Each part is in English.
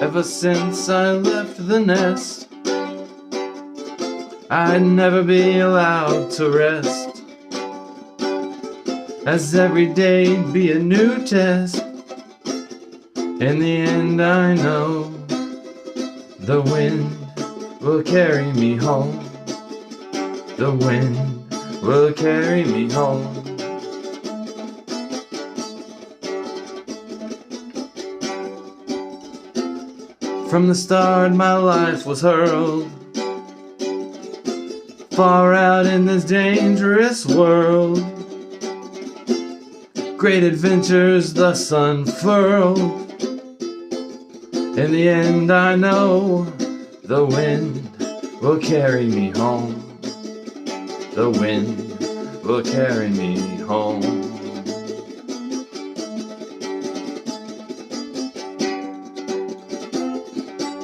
Ever since I left the nest, I'd never be allowed to rest, as every day'd be a new test. In the end I know the wind will carry me home. The wind will carry me home. From the start my life was hurled far out in this dangerous world. Great adventures thus unfurled. In the end I know the wind will carry me home. The wind will carry me home.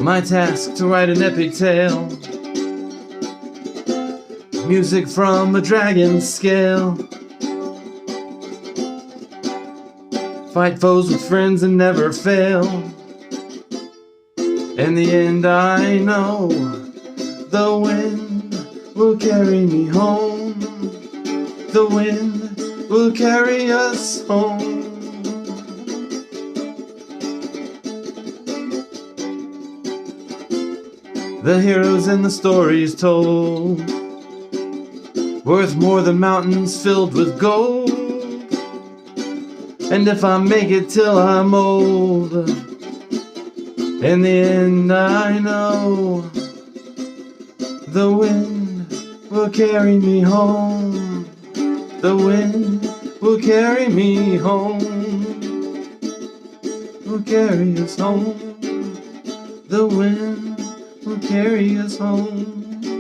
My task to write an epic tale, music from a dragon's scale. Fight foes with friends and never fail. In the end I know the wind will carry me home. The wind will carry us home. The heroes in the stories told, worth more than mountains filled with gold. And if I make it till I'm old, in the end I know the wind will carry me home. The wind will carry me home. Will carry us home. The wind will carry us home.